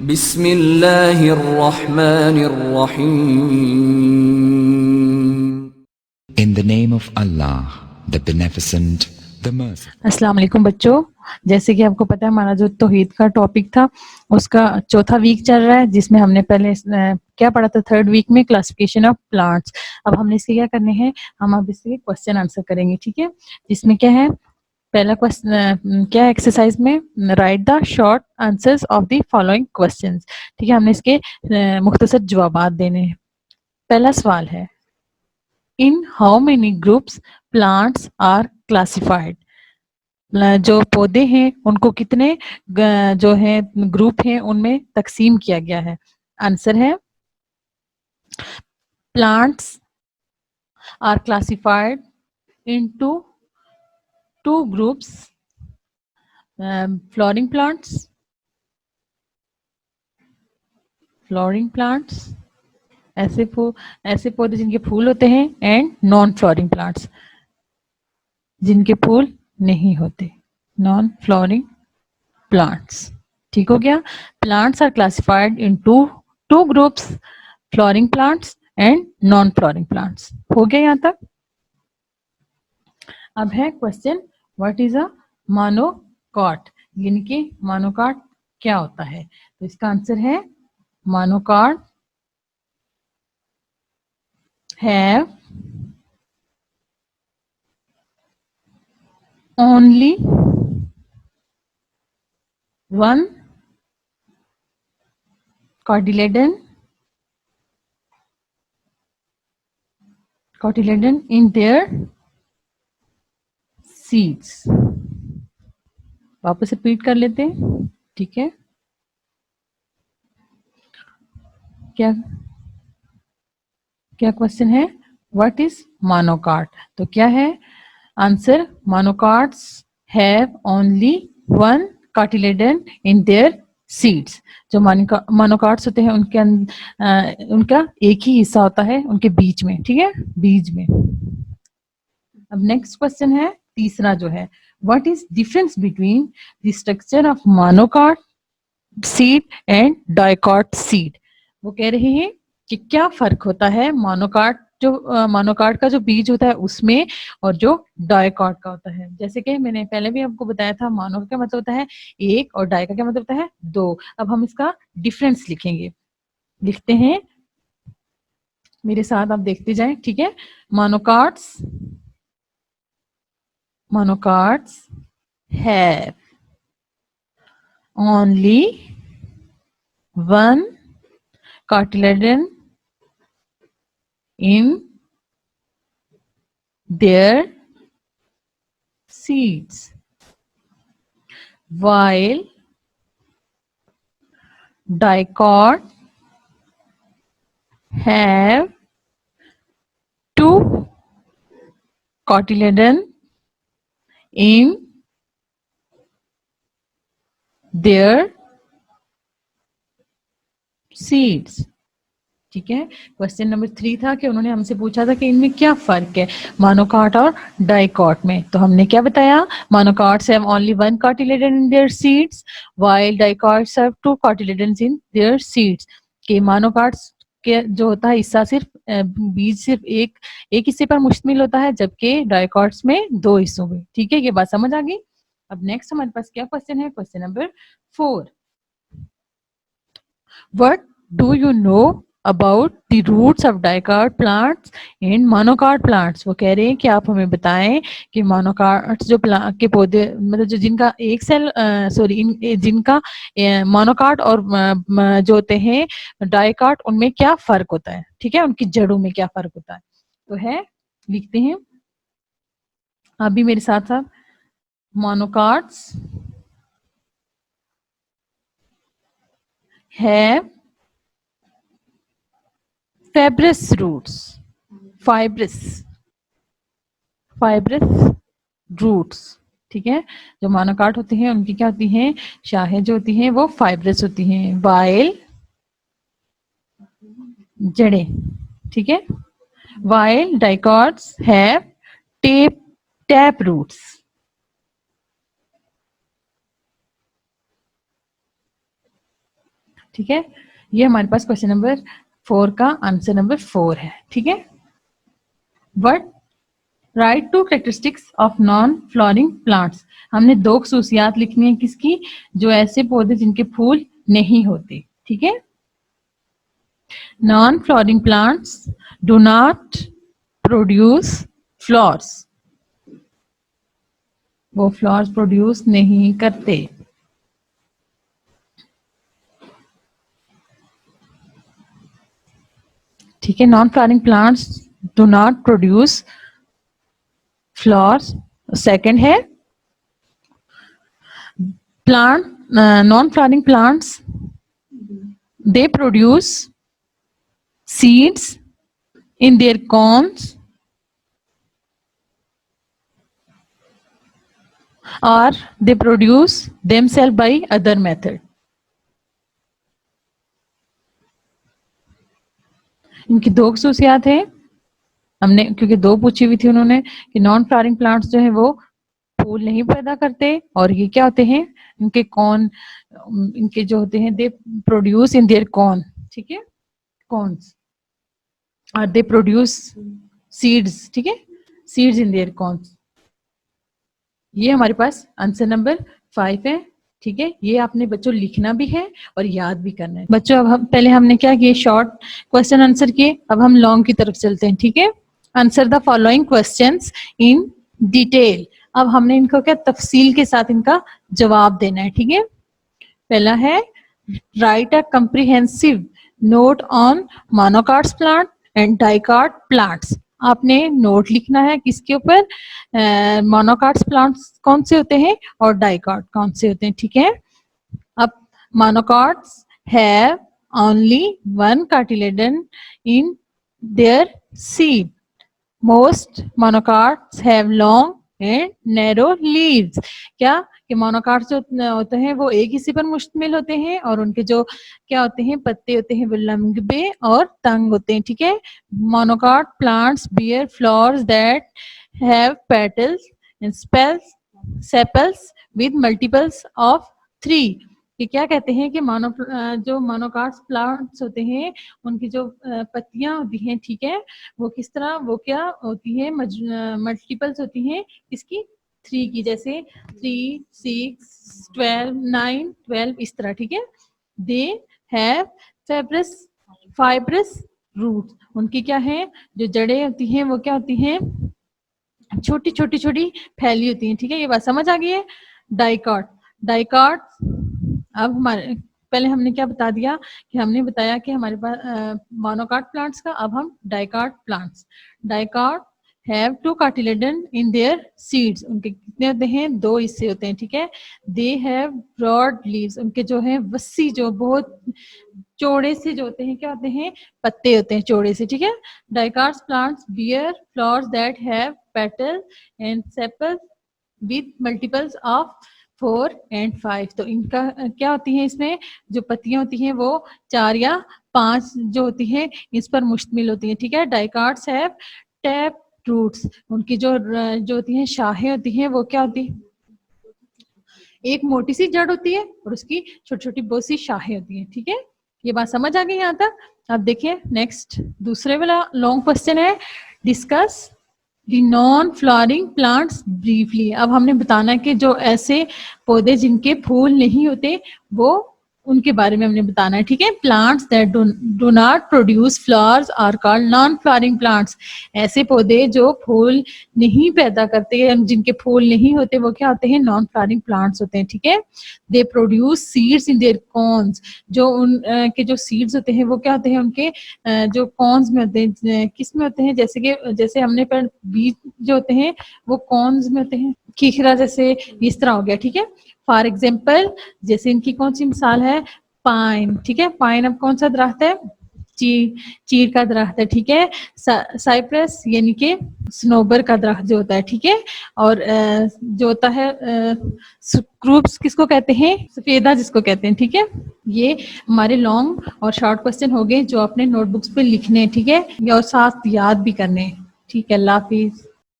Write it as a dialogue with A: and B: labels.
A: बिस्मिल्लाहिर्रहमानिर्रहीम।
B: In the name of Allah, the Beneficent, the Merciful.
C: अस्सलाम वालेकुम बच्चों, जैसे कि आपको पता है हमारा जो तौहीद का टॉपिक था उसका चौथा वीक चल रहा है, जिसमें हमने पहले क्या पढ़ा था थर्ड वीक में क्लासिफिकेशन ऑफ प्लांट्स। अब हमने इसके क्या करने हैं, हम अब इसके क्वेश्चन आंसर करेंगे, ठीक है। जिसमें क्या है, पहला क्वेश्चन क्या है एक्सरसाइज में, right the short answers of the following questions, ठीक है। हमने इसके मुख्तसर जवाबात देने हैं। पहला सवाल है, in how many groups plants are classified, जो पौधे हैं उनको कितने जो है ग्रुप हैं उनमें तकसीम किया गया है। आंसर है, plants are classified into two groups, flowering plants, ऐसे पौधे जिनके फूल होते हैं, एंड नॉन फ्लोरिंग प्लांट्स, जिनके फूल नहीं होते, नॉन फ्लोरिंग प्लांट्स। ठीक हो गया। Plants are classified in two groups, flowering plants and non flowering plants. हो गया यहाँ तक। अब है question, what is a monocot, यानी कि मोनोकॉट क्या होता है। तो इसका आंसर है, monocot have only one cotyledon in their seeds। वापस रिपीट कर लेते हैं, ठीक है। क्या क्वेश्चन है, व्हाट इज मोनोकॉट, तो क्या है answer, monocots have only one cotyledon in their seeds. जो मोनोकॉट्स होते हैं उनका एक ही हिस्सा होता है उनके बीच में, ठीक है, बीज में। अब नेक्स्ट क्वेश्चन है तीसरा जो है, what is difference between the structure of monocot seed and dicot seed. वो कह रहे हैं कि क्या फर्क होता है मोनोकॉट का जो बीज होता है उसमें और जो डाइकॉट का होता है। जैसे कि मैंने पहले भी आपको बताया था, मोनो का क्या मतलब होता है एक और डाई का क्या मतलब होता है दो। अब हम इसका डिफरेंस लिखेंगे, लिखते हैं, मेरे साथ आप देखते जाएं, ठीक है। Monocots have only one cotyledon in their seeds, while dicot have two cotyledon in their seeds। ठीक है। क्वेश्चन नंबर 3 था कि उन्होंने हमसे पूछा था कि इनमें क्या फर्क है मोनोकॉट और डाइकॉट में। तो हमने क्या बताया, monocots have only one cotyledon in their seeds while dicots have two cotyledons in their seeds. कि मोनोकॉट्स के जो होता है हिस्सा सिर्फ बीज सिर्फ एक हिस्से पर मुश्तमिल होता है, जबकि डाइकॉट्स में दो हिस्सों में। ठीक है, ये बात समझ आ गई। अब नेक्स्ट हमारे पास क्या क्वेश्चन है, question number 4, what do you know about the roots of dicot plants and monocot plants. वो कह रहे हैं कि आप हमें बताएं कि मोनोकॉट जो प्लांट के पौधे मतलब जो जिनका एक सेल जिनका मोनोकॉट और जो होते हैं डाइकॉट, उनमें क्या फर्क होता है, ठीक है, उनकी जड़ों में क्या फर्क होता है। तो है, लिखते हैं आप भी मेरे साथ साथ, monocots have fibrous roots, fibrous roots। ठीक है, जो मोनोकॉट होते हैं उनकी क्या होती हैं, शाखें जो होती हैं वो फाइब्रस होती हैं, वाइल जड़ें, ठीक है, while dicots have tap roots. ठीक है, ये हमारे पास क्वेश्चन नंबर 4 का आंसर नंबर 4 है। ठीक है, but right to characteristics of non flowering plants. हमने 2 खसूसियात लिखनी है किसकी, जो ऐसे पौधे जिनके फूल नहीं होते। ठीक है, non flowering plants do not produce flowers, वो फ्लावर्स प्रोड्यूस नहीं करते। ठीक है, non flowering plants do not produce flowers. Second है plant non-flowering plants, they produce seeds in their cones or they produce themselves by other method। इनकी 2 खसूसियात है, हमने क्योंकि 2 पूछी हुई थी उन्होंने कि नॉन फ्लावरिंग प्लांट्स जो है वो फूल नहीं पैदा करते, और ये क्या होते हैं, इनके कॉन, इनके जो होते हैं they produce in their cone. ठीक है, कॉन्स, और दे प्रोड्यूस सीड्स। ठीक है, सीड्स इन देयर कॉन्स। ये हमारे पास आंसर नंबर 5 है। ठीक है, ये आपने बच्चों लिखना भी है और याद भी करना है। बच्चों अब हम पहले हमने क्या किए, शॉर्ट क्वेश्चन आंसर किए, अब हम लॉन्ग की तरफ चलते हैं। ठीक है, answer the following questions in detail. अब हमने इनको क्या तफसील के साथ इनका जवाब देना है। ठीक है, पहला है write a comprehensive note on monocots plant and dicot plants. आपने नोट लिखना है किसके ऊपर, मोनोकाट्स प्लांट्स कौन से होते हैं और डाइकाट कौन से होते हैं। ठीक है, अब monocots have only 1 cotyledon in their seed, most monocots have long and narrow leaves. क्या कि मोनोकाट्स जो होते हैं वो एक हिस्से पर मुश्तमिल होते हैं और उनके जो क्या होते हैं पत्ते होते हैं वो लंबे और तंग होते हैं। ठीक है, monocot plants beer flowers that have petals and sepals with multiples of 3। ये क्या कहते हैं कि जो मोनोकाट्स प्लांट्स होते हैं उनकी जो पत्तियां होती हैं, ठीक है, वो किस तरह, वो क्या होती है, मल्टीपल्स होती हैं इसकी 3 की, जैसे 3, 6, 12, 9, 12 इस तरह। ठीक है, दे हैव फाइब्रस रूट्स, उनकी क्या है जो जड़ें होती हैं वो क्या होती हैं, छोटी छोटी छोटी फैली होती हैं। ठीक है, ये बात समझ आ गई है। डाइकाट अब हमारे पहले हमने क्या बता दिया कि हमने बताया कि हमारे पास मोनोकाट प्लांट्स का, अब हम dicot plants. Dicot have 2 cotyledon in their seeds, उनके कितने होते हैं, 2 हिस्से होते हैं। ठीक है, दे हैव ब्रॉड लीव्स, उनके जो है वस्सी जो बहुत चौड़े से जो होते हैं क्या होते हैं, पत्ते होते हैं चौड़े से। ठीक है, dicot plants beer flowers that have petal and sepal with multiples of 4 and 5। तो इनका क्या होती है, इसमें जो पत्तियां होती हैं वो 4 या 5 जो होती हैं इस पर मुश्तमिल होती हैं। ठीक है, डाइकाट्स हैव टैप रूट्स, उनकी जो होती हैं शाखें होती हैं वो क्या होती है, एक मोटी सी जड़ होती है और उसकी छोटी छोटी बहुत सी शाखें होती हैं। ठीक है, ये बात समझ आ गई यहाँ तक। अब देखिए नेक्स्ट दूसरे वाला लॉन्ग क्वेश्चन है, discuss the non flowering plants briefly. अब हमने बताना है कि जो ऐसे पौधे जिनके फूल नहीं होते वो उनके बारे में हमने बताना है। ठीक है, plants that do not produce flowers are called non flowering plants. ऐसे पौधे जो फूल नहीं पैदा करते, जिनके फूल नहीं होते, वो क्या होते हैं, नॉन फ्लावरिंग प्लांट्स होते हैं। ठीक है, they produce seeds in their cons, जो उनके जो सीड्स होते हैं वो क्या होते हैं, उनके जो कॉन्स में होते हैं। किस में होते हैं, जैसे हमने पर बीज जो होते हैं वो कॉन्स में होते हैं, खीखरा जैसे इस तरह हो गया। ठीक है, फॉर एग्जाम्पल जैसे इनकी कौन सी मिसाल है, पाइन। ठीक है, पाइन अब कौन सा दरख्त है, चीड़ का दरख्त है। ठीक है, साइप्रस यानी कि स्नोबर का दरख्त जो होता है। ठीक है, और जो होता है स्क्रूप्स किसको कहते हैं, सफेदा जिसको कहते हैं। ठीक है, ये हमारे लॉन्ग और शॉर्ट क्वेश्चन हो गए जो अपने नोटबुक्स पे लिखने हैं। ठीक है, और साथ याद भी करने। ठीक है, अल्लाह हाफिज।